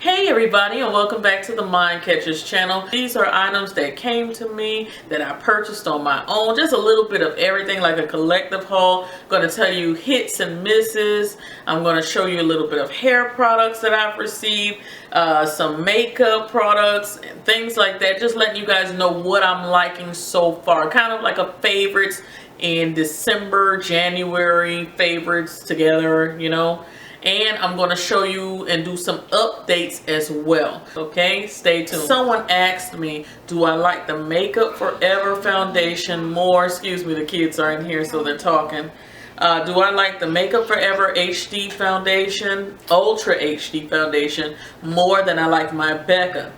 Hey everybody, and welcome back to the Mind Catchers channel. These are items that came to me that I purchased on my own. Just a little bit of everything, like a collective haul. I'm going to tell you hits and misses. I'm going to show you a little bit of hair products that I've received, some makeup products and things like that. Just letting you guys know what I'm liking so far. Kind of like a favorites in December, January, favorites together, you know. And I'm going to show you and do some updates as well. Okay, stay tuned. Someone asked me, do I like the Makeup Forever foundation more? Excuse me, the kids are in here, so they're talking. Do I like the Makeup Forever HD foundation, Ultra HD foundation, more than I like my Becca?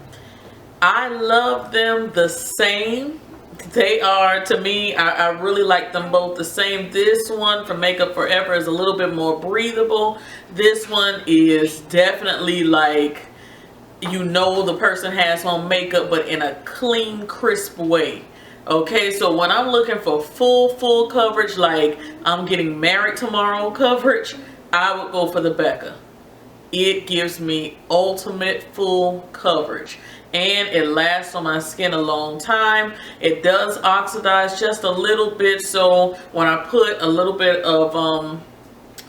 I love them the same. They are, to me, I really like them both the same. This one from Makeup Forever is a little bit more breathable. This one is definitely like, you know, the person has on makeup, but in a clean, crisp way. Okay, so when I'm looking for full coverage, like I'm getting married tomorrow coverage, I would go for the Becca. It gives me ultimate full coverage. And it lasts on my skin a long time. It does oxidize just a little bit, so when I put a little bit of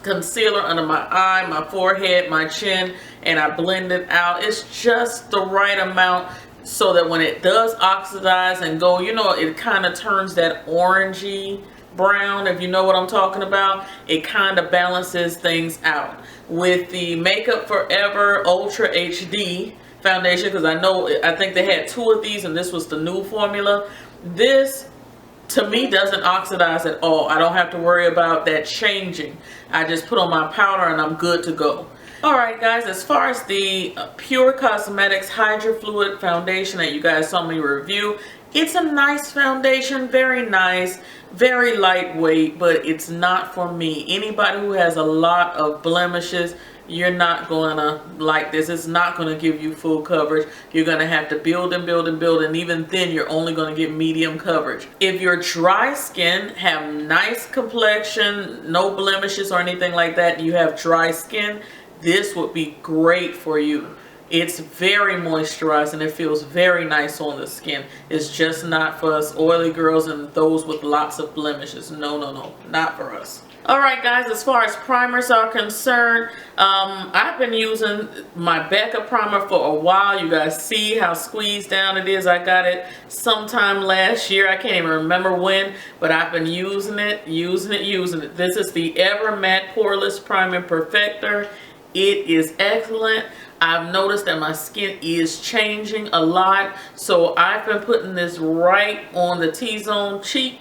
concealer under my eye, my forehead, my chin, and I blend it out, it's just the right amount so that when it does oxidize and go, you know, it kind of turns that orangey brown, if you know what I'm talking about. It kind of balances things out. With the Makeup Forever Ultra HD foundation, because I think they had two of these and this was the new formula. This to me doesn't oxidize at all. I don't have to worry about that changing. I just put on my powder and I'm good to go. Alright guys, as far as the Pur Cosmetics Hydro Fluid foundation that you guys saw me review, it's a nice foundation, very nice, very lightweight, but it's not for me. Anybody who has a lot of blemishes, you're not going to like this. It's not going to give you full coverage. You're going to have to build and build and build, and even then you're only going to get medium coverage. If you're dry skin, have nice complexion, no blemishes or anything like that, you have dry skin, this would be great for you. It's very moisturizing. It feels very nice on the skin. It's just not for us oily girls and those with lots of blemishes. No, not for us. Alright guys, as far as primers are concerned, I've been using my Becca primer for a while. You guys see how squeezed down it is. I got it sometime last year. I can't even remember when, but I've been using it. This is the Ever Matte Poreless Primer Perfector. It is excellent. I've noticed that my skin is changing a lot, so I've been putting this right on the T-zone, cheek,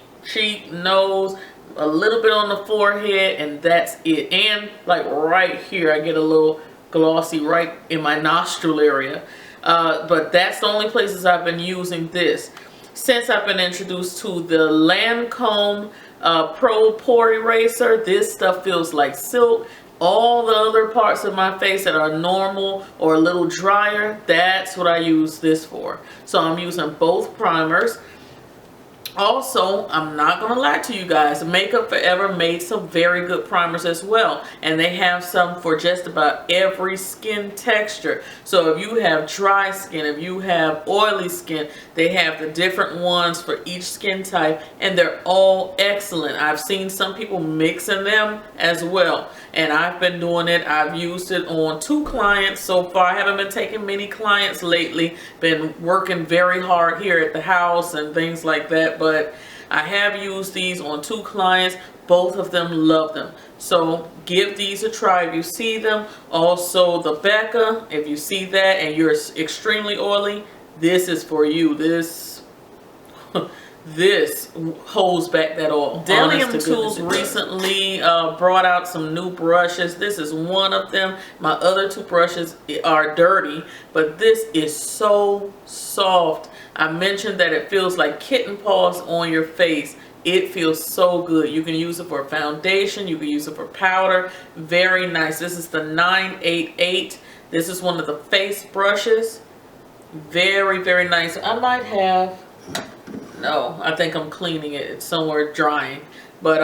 nose, a little bit on the forehead, and that's it. And like right here, I get a little glossy right in my nostril area. But that's the only places I've been using this. Since I've been introduced to the Lancome Pro Pore Eraser, this stuff feels like silk. All the other parts of my face that are normal or a little drier, that's what I use this for. So I'm using both primers. Also, I'm not going to lie to you guys, Makeup Forever made some very good primers as well. And they have some for just about every skin texture. So if you have dry skin, if you have oily skin, they have the different ones for each skin type. And they're all excellent. I've seen some people mixing them as well. And I've been doing it. I've used it on 2 clients so far. I haven't been taking many clients lately. Been working very hard here at the house and things like that. But I have used these on 2 clients. Both of them love them. So give these a try if you see them. Also the Becca, if you see that and you're extremely oily, this is for you. This holds back that oil. Delium Tools recently brought out some new brushes. This is one of them. My other 2 brushes are dirty, but this is so soft. I mentioned that it feels like kitten paws on your face. It feels so good. You can use it for foundation. You can use it for powder. Very nice. This is the 988. This is one of the face brushes. Very nice. I might have... No, I think I'm cleaning it. It's somewhere drying. But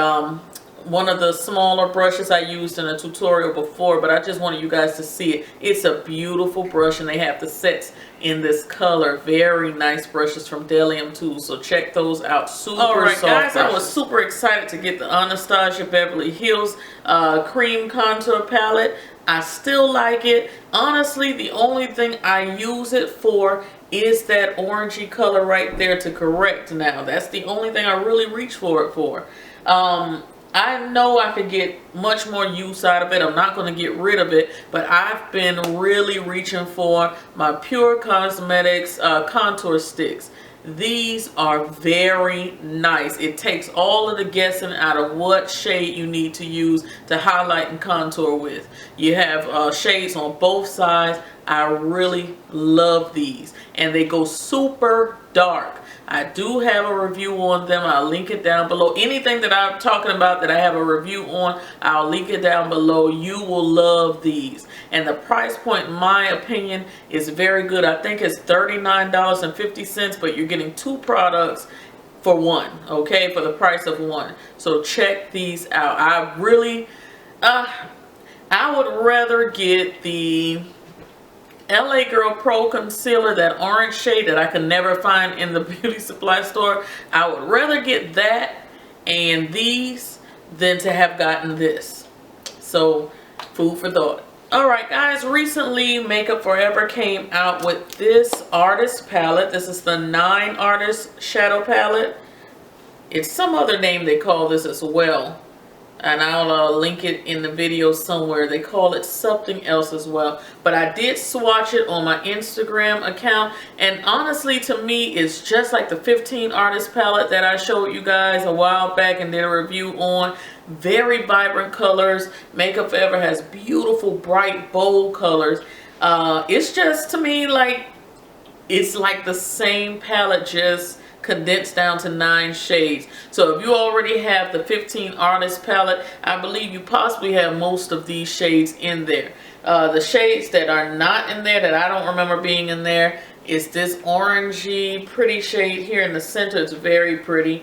one of the smaller brushes I used in a tutorial before, but I just wanted you guys to see it. It's a beautiful brush, and they have the sets in this color. Very nice brushes from Delium too, so check those out. Super Alright soft guys, brushes. I was super excited to get the Anastasia Beverly Hills cream contour palette. I still like it. Honestly, the only thing I use it for is that orangey color right there to correct now. That's the only thing I really reach for it for. I know I could get much more use out of it. I'm not going to get rid of it, but I've been really reaching for my Pur Cosmetics contour sticks. These are very nice. It takes all of the guessing out of what shade you need to use to highlight and contour with. You have shades on both sides. I really love these, and they go super dark. I do have a review on them. I'll link it down below. Anything that I'm talking about that I have a review on, I'll link it down below. You will love these. And the price point, in my opinion, is very good. I think it's $39.50, but you're getting 2 products for one, okay, for the price of one. So check these out. I really, I would rather get the LA Girl Pro Concealer, that orange shade that I could never find in the beauty supply store. I would rather get that and these than to have gotten this. So, food for thought. Alright guys, recently Makeup Forever came out with this artist palette. This is the 9 Artist Shadow Palette. It's some other name they call this as well, and I'll link it in the video somewhere. They call it something else as well, but I did swatch it on my Instagram account, and honestly, to me, it's just like the 15 Artist palette that I showed you guys a while back and did a review on. Very vibrant colors. Makeup Forever has beautiful, bright, bold colors. It's just, to me, like, it's like the same palette, just condensed down to 9 shades. So if you already have the 15 Artist palette, I believe you possibly have most of these shades in there. The shades that are not in there, that I don't remember being in there, is this orangey pretty shade here in the center. It's very pretty.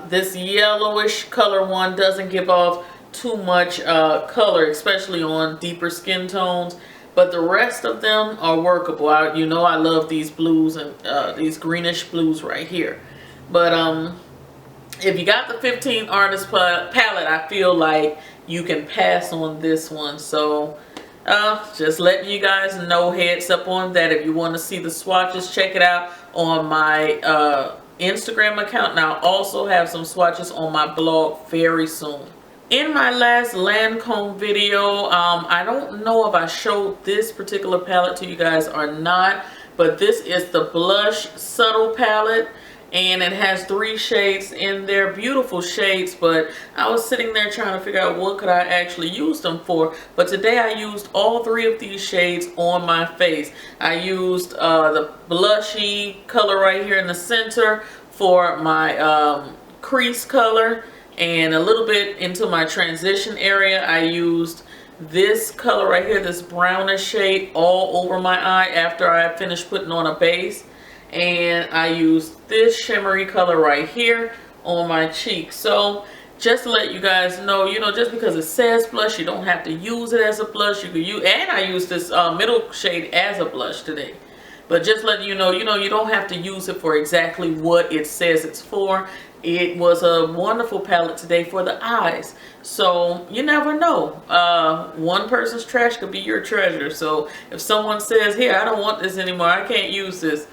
This yellowish color one doesn't give off too much color, especially on deeper skin tones. But the rest of them are workable. You know I love these blues and these greenish blues right here. But if you got the 15 Artist palette, I feel like you can pass on this one. So just letting you guys know, heads up on that. If you want to see the swatches, check it out on my Instagram account. And I'll also have some swatches on my blog very soon. In my last Lancome video, I don't know if I showed this particular palette to you guys or not, but this is the Blush Subtle palette, and it has 3 shades in there, beautiful shades, but I was sitting there trying to figure out what could I actually use them for. But today I used all 3 of these shades on my face. I used the blushy color right here in the center for my crease color. And a little bit into my transition area, I used this color right here, this brownish shade, all over my eye after I finished putting on a base. And I used this shimmery color right here on my cheek. So just to let you guys know, you know, just because it says blush, you don't have to use it as a blush. You can use, and I used this middle shade as a blush today. But just letting you know, you don't have to use it for exactly what it says it's for. It was a wonderful palette today for the eyes. So you never know. One person's trash could be your treasure. So if someone says, here, I don't want this anymore, I can't use this,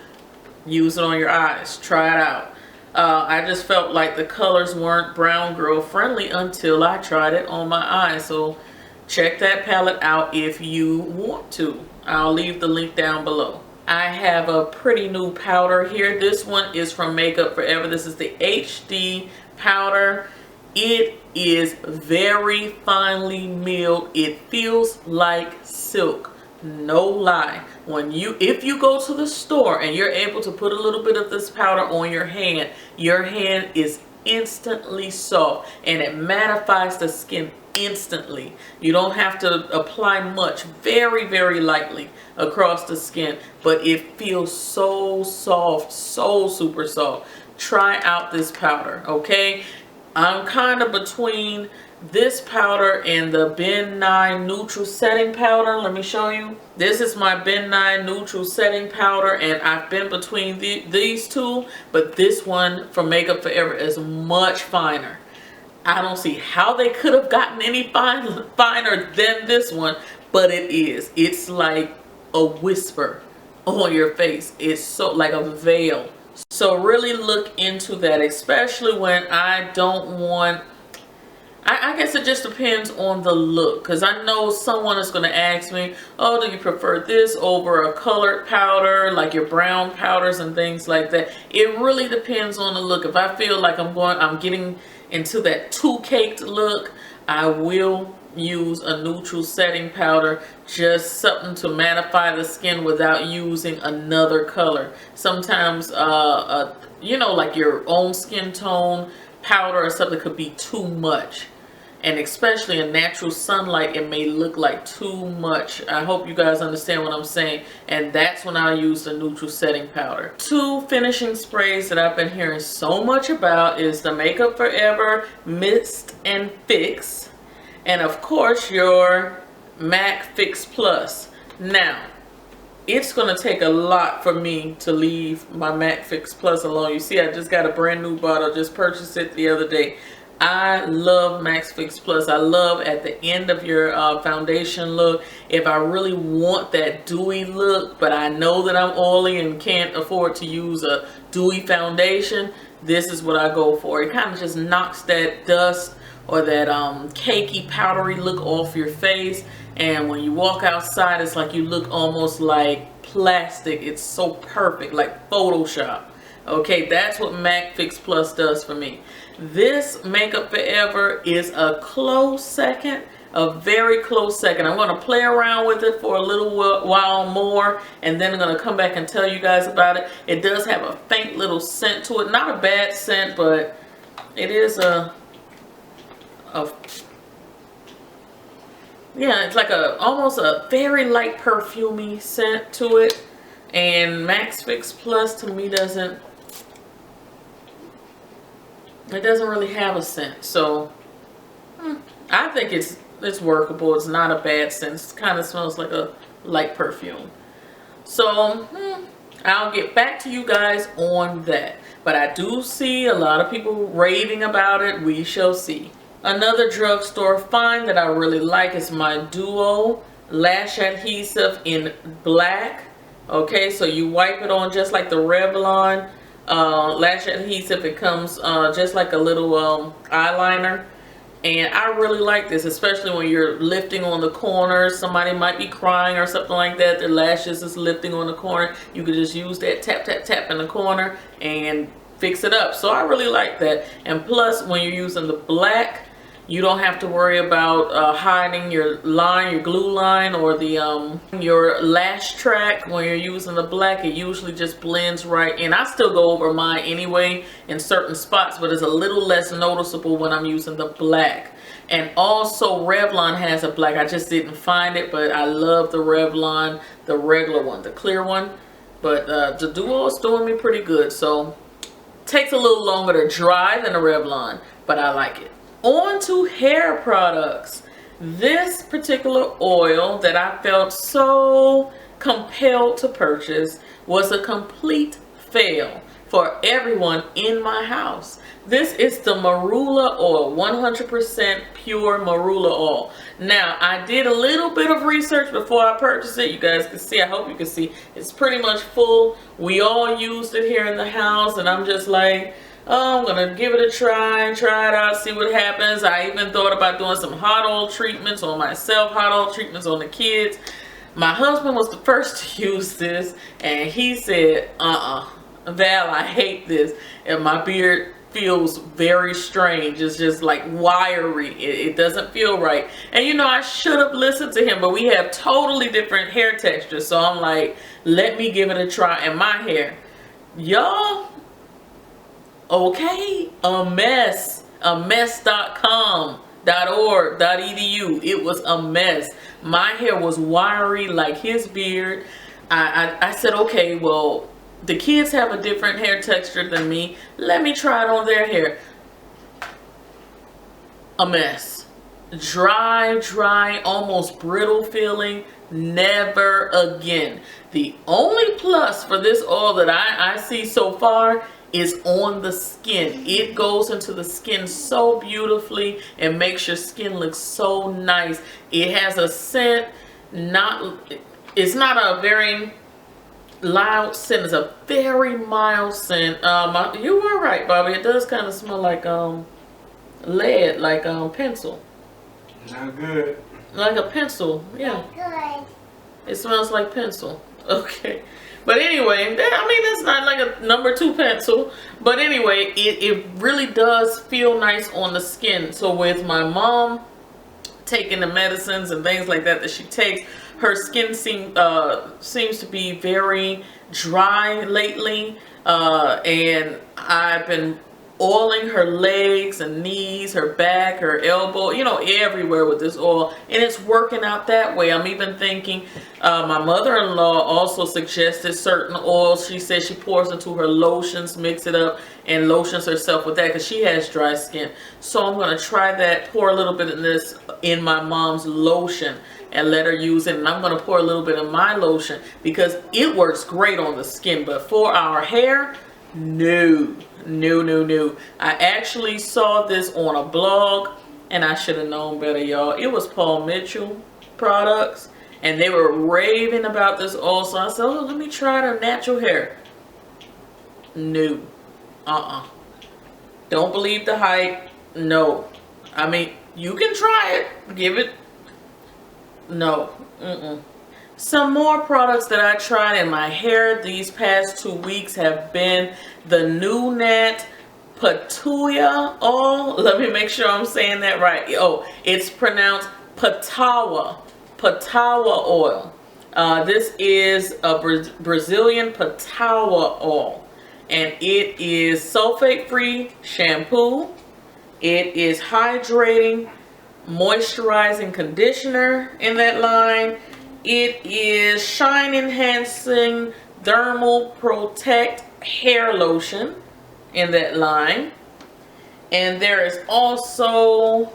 use it on your eyes. Try it out. I just felt like the colors weren't brown girl friendly until I tried it on my eyes. So check that palette out if you want to. I'll leave the link down below. I have a pretty new powder here. This one is from Makeup Forever. This is the HD powder. It is very finely milled. It feels like silk. No lie. If you go to the store and you're able to put a little bit of this powder on your hand is instantly soft, and it mattifies the skin instantly. You don't have to apply much, very, very lightly across the skin, but it feels so soft, so super soft. Try out this powder, okay? I'm kind of between this powder and the Ben 9 Neutral Setting Powder. Let me show you. This is my Ben 9 Neutral Setting Powder, and I've been between these two, but this one from Makeup Forever is much finer. I don't see how they could have gotten any finer than this one, but it is. It's like a whisper on your face. It's so like a veil. So really look into that, especially when I don't want, I guess it just depends on the look, because I know someone is going to ask me, oh, do you prefer this over a colored powder, like your brown powders and things like that. It really depends on the look. If I feel like I'm getting into that too caked look, I will use a neutral setting powder, just something to mattify the skin without using another color. Sometimes you know, like your own skin tone powder or something could be too much, and especially in natural sunlight it may look like too much. I hope you guys understand what I'm saying, and that's when I use the neutral setting powder. Two finishing sprays that I've been hearing so much about is the Makeup Forever Mist and Fix, and of course your MAC Fix Plus. Now it's going to take a lot for me to leave my MAC Fix Plus alone. You see, I just got a brand new bottle, just purchased it the other day. I love MAC Fix Plus. I love at the end of your foundation look, if I really want that dewy look, but I know that I'm oily and can't afford to use a dewy foundation, this is what I go for. It kind of just knocks that dust or that cakey powdery look off your face, and when you walk outside it's like you look almost like plastic. It's so perfect, like Photoshop. Okay, that's what MAC Fix Plus does for me. This Makeup Forever is a close second, a very close second. I'm going to play around with it for a little while more, and then I'm going to come back and tell you guys about it. It does have a faint little scent to it, not a bad scent, but it is yeah, it's like almost a very light perfumey scent to it. And MAC Fix Plus to me doesn't really have a scent, so I think it's workable. It's not a bad scent. It kind of smells like a light perfume. So I'll get back to you guys on that, but I do see a lot of people raving about it. We shall see. Another drugstore find that I really like is my Duo Lash Adhesive in black. Okay, so you wipe it on just like the Revlon lash adhesive. It comes just like a little eyeliner, and I really like this, especially when you're lifting on the corners. Somebody might be crying or something like that, their lashes is lifting on the corner. You could just use that tap tap tap in the corner and fix it up. So I really like that. And plus, when you're using the black, you don't have to worry about hiding your line, your glue line, or the your lash track. When you're using the black, it usually just blends right in. I still go over mine anyway in certain spots, but it's a little less noticeable when I'm using the black. And also Revlon has a black. I just didn't find it, but I love the Revlon, the regular one, the clear one. But the Duo is doing me pretty good. So takes a little longer to dry than the Revlon, but I like it. On to hair products. This particular oil that I felt so compelled to purchase was a complete fail for everyone in my house. This is the Marula oil, 100% pure Marula oil. Now, I did a little bit of research before I purchased it. You guys can see, I hope you can see, it's pretty much full. We all used it here in the house, and I'm just like, oh, I'm gonna give it a try it out, see what happens. I even thought about doing some hot oil treatments on myself, hot oil treatments on the kids. My husband was the first to use this, and he said, Val, I hate this, and my beard feels very strange. It's just like wiry. It doesn't feel right. And you know, I should have listened to him, but we have totally different hair textures, so I'm like, let me give it a try. And my hair, y'all, okay, a mess.com.org.edu. It was a mess. My hair was wiry like his beard. I said, okay, well, the kids have a different hair texture than me. Let me try it on their hair. a mess. Dry, almost brittle feeling. Never again. The only plus for this oil that I see so far is on the skin. It goes into the skin so beautifully and makes your skin look so nice. It has a scent, it's not a very loud scent, it's a very mild scent. You were right, Bobby. It does kind of smell like lead, like pencil. Not good. Like a pencil, yeah. Good. It smells like pencil. Okay. But anyway, I mean, that's not like a #2 pencil. But anyway, it really does feel nice on the skin. So with my mom taking the medicines and things like that she takes, her skin seems to be very dry lately. And I've been oiling her legs and knees, her back, her elbow, you know, everywhere with this oil, and it's working out that way. I'm even thinking, my mother-in-law also suggested certain oils. She said she pours into her lotions, mix it up, and lotions herself with that because she has dry skin. So I'm going to try that, pour a little bit of this in my mom's lotion and let her use it, and I'm going to pour a little bit of my lotion because it works great on the skin, but for our hair, no. I actually saw this on a blog and I should have known better, y'all. It was Paul Mitchell products and they were raving about this oil, so I said, oh, let me try the natural hair. No. Don't believe the hype. No. I mean, you can try it, give it. No. Some more products that I tried in my hair these past 2 weeks have been the Nunaat patawa oil. Let me make sure I'm saying that right. Oh, it's pronounced patawa oil. This is a Brazilian patawa oil, and it is sulfate-free shampoo. It is hydrating, moisturizing conditioner in that line. It is shine enhancing thermal protect hair lotion in that line, and there is also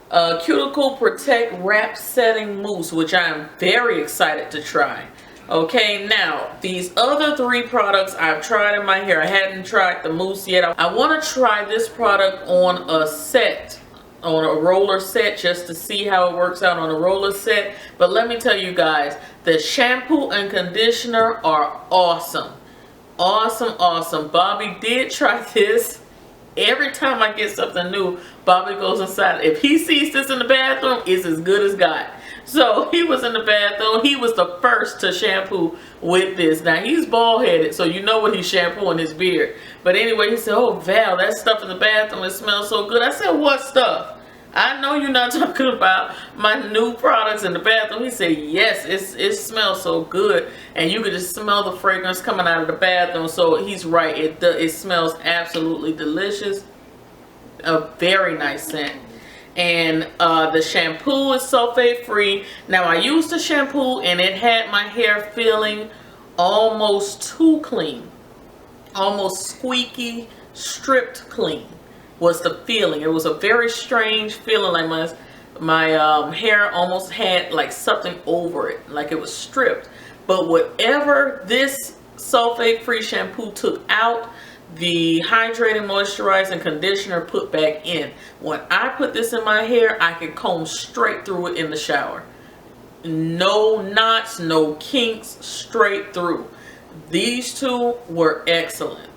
a cuticle protect wrap setting mousse, which I am very excited to try. Okay, now these other 3 products I've tried in my hair. I hadn't tried the mousse yet. I want to try this product on a set, on a roller set, just to see how it works out on a roller set. But let me tell you guys, the shampoo and conditioner are awesome. Awesome. Bobby did try this. Every time I get something new, Bobby goes inside. If he sees this in the bathroom, it's as good as God. So he was in the bathroom. He was the first to shampoo with this. Now he's bald headed, so you know what he's shampooing his beard. But anyway, he said, oh Val, that stuff in the bathroom, it smells so good. I said, what stuff? I know you're not talking about my new products in the bathroom. He said, yes, it smells so good. And you could just smell the fragrance coming out of the bathroom. So he's right. It smells absolutely delicious. A very nice scent. And the shampoo is sulfate free. Now I used the shampoo and it had my hair feeling almost too clean. Almost squeaky, stripped clean was the feeling. It was a very strange feeling, like my hair almost had like something over it, like it was stripped. But whatever this sulfate free shampoo took out, the hydrating, moisturizing conditioner put back in. When I put this in my hair, I could comb straight through it in the shower. No knots, no kinks, straight through. These 2 were excellent.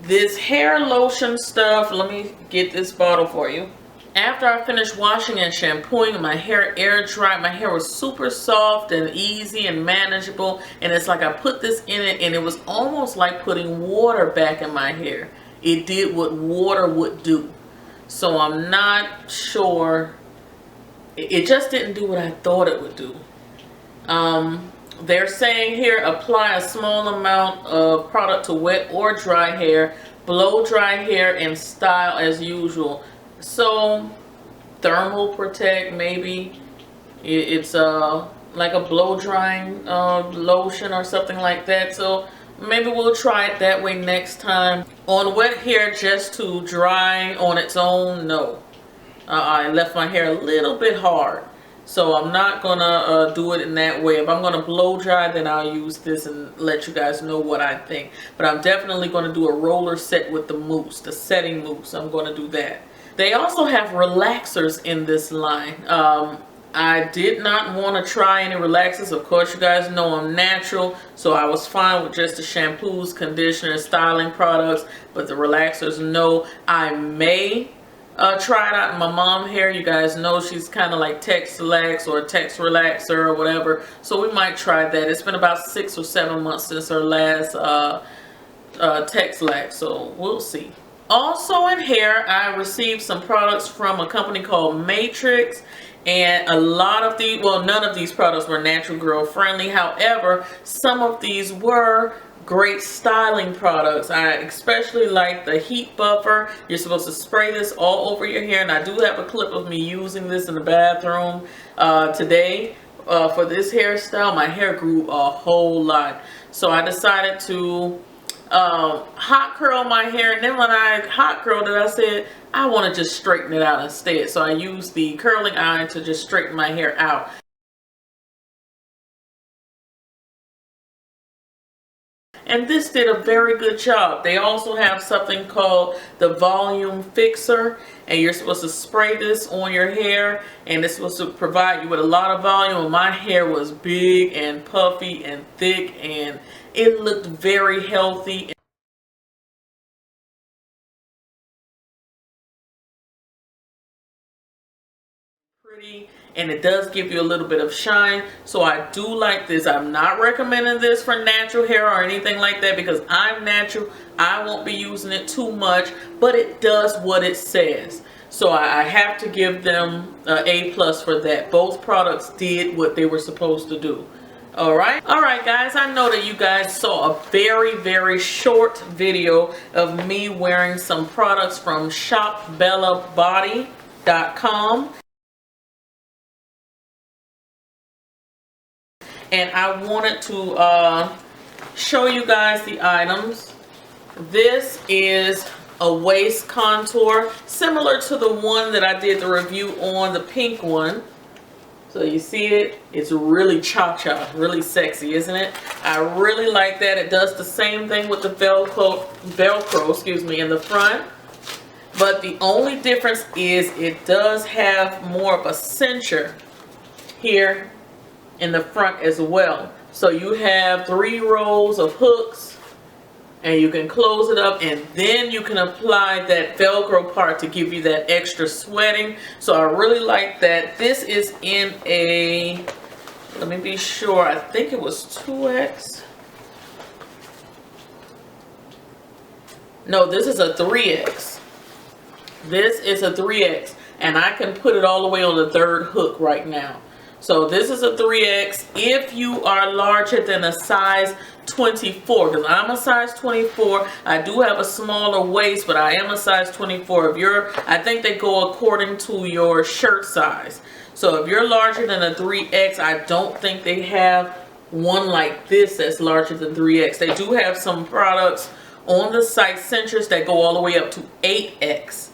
This hair lotion stuff, let me get this bottle for you. After I finished washing and shampooing, my hair air dried. My hair was super soft and easy and manageable. And it's like I put this in it and it was almost like putting water back in my hair. It did what water would do. So I'm not sure. It just didn't do what I thought it would do. They're saying here, apply a small amount of product to wet or dry hair, blow dry hair, and style as usual. So, thermal protect, maybe. It's like a blow drying lotion or something like that. So, maybe we'll try it that way next time. On wet hair, just to dry on its own, no. I left my hair a little bit hard. So I'm not gonna do it in that way. If I'm gonna blow dry, then I'll use this and let you guys know what I think. But I'm definitely gonna do a roller set with the mousse, the setting mousse. I'm gonna do that. They also have relaxers in this line. I did not want to try any relaxers. Of course, you guys know I'm natural, so I was fine with just the shampoos, conditioners, styling products. But the relaxers, no. I may try it out in my mom hair. You guys know she's kind of like text relax or text relaxer or whatever, so we might try that. It's been about 6 or 7 months since her last text lax, so we'll see. Also in hair, I received some products from a company called Matrix, and a lot of these, well, none of these products were natural girl friendly. However, some of these were great styling products. I especially like the heat buffer. You're supposed to spray this all over your hair, and I do have a clip of me using this in the bathroom today for this hairstyle. My hair grew a whole lot, so I decided to hot curl my hair, and then when I hot curled it, I said I want to just straighten it out instead. So I used the curling iron to just straighten my hair out. And this did a very good job. They also have something called the volume fixer, and you're supposed to spray this on your hair, and it's supposed to provide you with a lot of volume. And my hair was big and puffy and thick, and it looked very healthy. Pretty, and it does give you a little bit of shine, so I do like this. I'm not recommending this for natural hair or anything like that because I'm natural. I won't be using it too much, but it does what it says, so I have to give them A+ for that. Both products did what they were supposed to do. Alright guys, I know that you guys saw a very short video of me wearing some products from shopbellabody.com. And I wanted to show you guys the items. This is a waist contour similar to the one that I did the review on, the pink one. So you see it? It's really cha-cha, really sexy, isn't it? I really like that. It does the same thing with the Velcro, excuse me, in the front. But the only difference is it does have more of a cincher here in the front as well. So you have 3 rows of hooks, and you can close it up, and then you can apply that Velcro part to give you that extra sweating. So I really like that. This is in a, let me be sure, I think it was 2X. No, this is a 3X. This is a 3X, and I can put it all the way on the 3rd hook right now. So this is a 3X if you are larger than a size 24, because I'm a size 24. I do have a smaller waist, but I am a size 24. If you're, I think they go according to your shirt size. So if you're larger than a 3X, I don't think they have one like this that's larger than 3X. They do have some products on the site, cinchers, that go all the way up to 8X.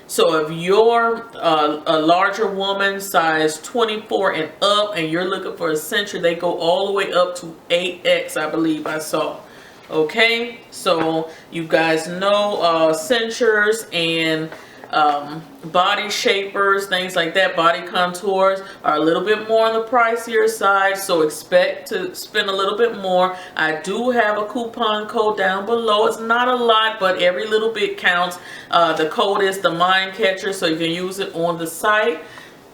So if you're a larger woman, size 24 and up, and you're looking for a cincher, they go all the way up to 8X, I believe I saw. Okay, so you guys know cinchers and body shapers, things like that, body contours are a little bit more on the pricier side, so expect to spend a little bit more. I do have a coupon code down below. It's not a lot, but every little bit counts. The code is the Mind Catcher, so you can use it on the site.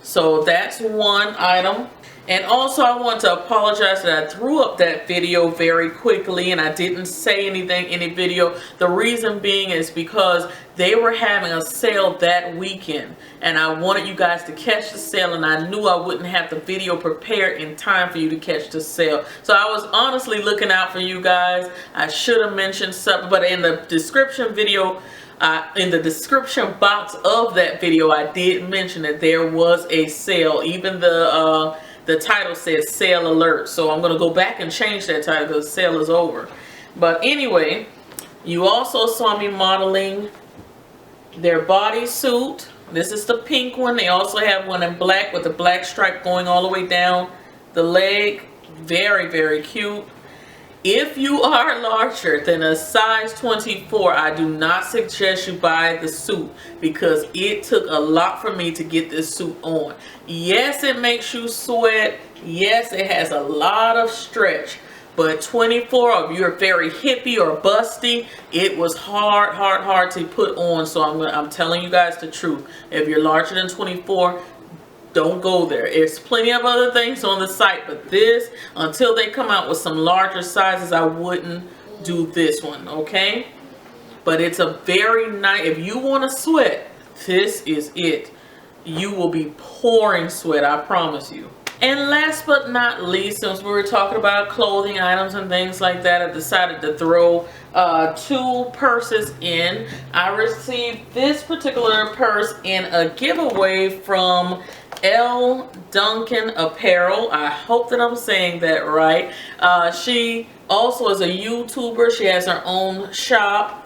So that's one item. And also I want to apologize that I threw up that video very quickly and I didn't say anything in the video. The reason being is because they were having a sale that weekend and I wanted you guys to catch the sale, and I knew I wouldn't have the video prepared in time for you to catch the sale. So I was honestly looking out for you guys. I should have mentioned something, but in the description video, in the description box of that video, I did mention that there was a sale. Even the title says sale alert, so I'm going to go back and change that title because sale is over. But anyway, you also saw me modeling their bodysuit. This is the pink one. They also have one in black with a black stripe going all the way down the leg. Very, very cute. If you are larger than a size 24, I do not suggest you buy the suit because it took a lot for me to get this suit on. Yes, it makes you sweat. Yes, it has a lot of stretch. But 24, if you're very hippie or busty, it was hard to put on. So I'm telling you guys the truth. If you're larger than 24, don't go there. There's plenty of other things on the site, but this, until they come out with some larger sizes, I wouldn't do this one, okay? But it's a very nice, if you want to sweat, this is it. You will be pouring sweat, I promise you. And last but not least, since we were talking about clothing items and things like that, I decided to throw 2 purses in. I received this particular purse in a giveaway from L. Duncan Apparel. I hope that I'm saying that right. She also is a YouTuber. She has her own shop.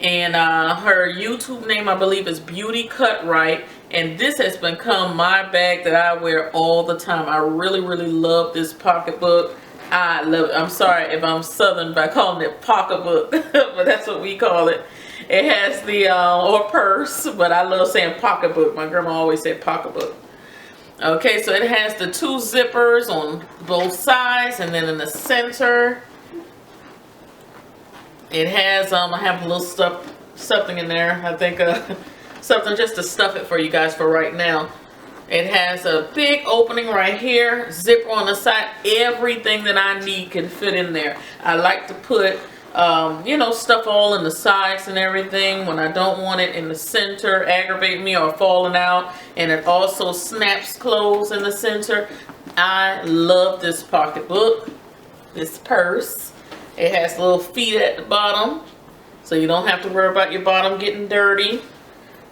And her YouTube name, I believe, is Beauty Cut Right. And this has become my bag that I wear all the time. I really, really love this pocketbook. I love it. I'm sorry if I'm southern by calling it pocketbook, but that's what we call it. It has the, or purse, but I love saying pocketbook. My grandma always said pocketbook. Okay, so it has the 2 zippers on both sides, and then in the center, it has, I have a little something in there. I think, something just to stuff it for you guys for right now. It has a big opening right here, zipper on the side. Everything that I need can fit in there. I like to put, you know, stuff all in the sides and everything when I don't want it in the center, aggravate me or falling out. And it also snaps closed in the center. I love this pocketbook, this purse. It has little feet at the bottom, so you don't have to worry about your bottom getting dirty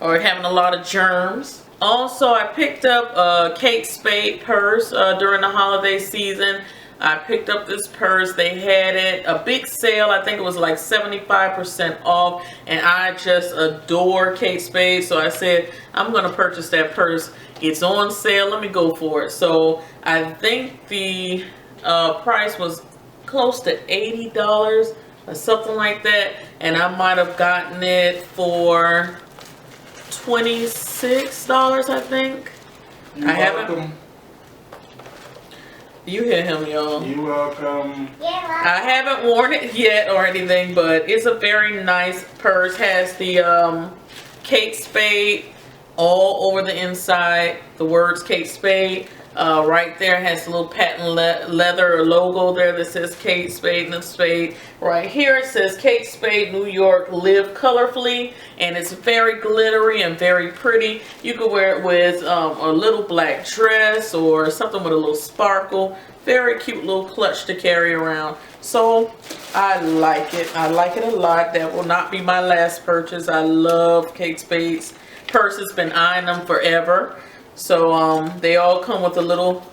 or having a lot of germs. Also, I picked up a Kate Spade purse during the holiday season. I picked up this purse. They had it, a big sale. I think it was like 75% off. And I just adore Kate Spade. So I said, I'm going to purchase that purse. It's on sale. Let me go for it. So I think the price was close to $80 or something like that. And I might have gotten it for $26, I think. You're welcome. You hear him, y'all. You're welcome. I haven't worn it yet or anything, but it's a very nice purse. Has the Kate Spade all over the inside. The words Kate Spade. Right there has a little patent leather logo there that says Kate Spade and the Spade. Right here it says Kate Spade, New York, live colorfully, and it's very glittery and very pretty. You could wear it with a little black dress or something with a little sparkle. Very cute little clutch to carry around. So I like it. I like it a lot. That will not be my last purchase. I love Kate Spade's purses. Been eyeing them forever. So they all come with a little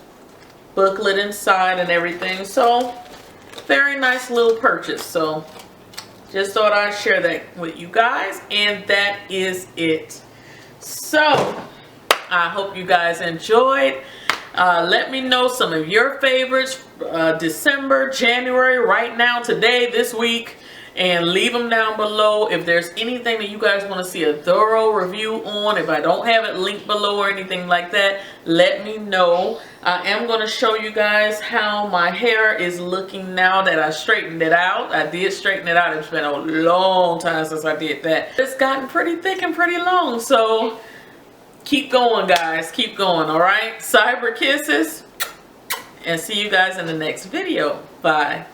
booklet inside and everything. So very nice little purchase. So just thought I'd share that with you guys, and that is it. So I hope you guys enjoyed. Let me know some of your favorites, December, January, right now, today, this week. And leave them down below. If there's anything that you guys want to see a thorough review on, if I don't have it linked below or anything like that, let me know. I am going to show you guys how my hair is looking now that I straightened it out. I did straighten it out. It's been a long time since I did that. It's gotten pretty thick and pretty long. So keep going, guys. Keep going, all right? Cyber kisses. And see you guys in the next video. Bye.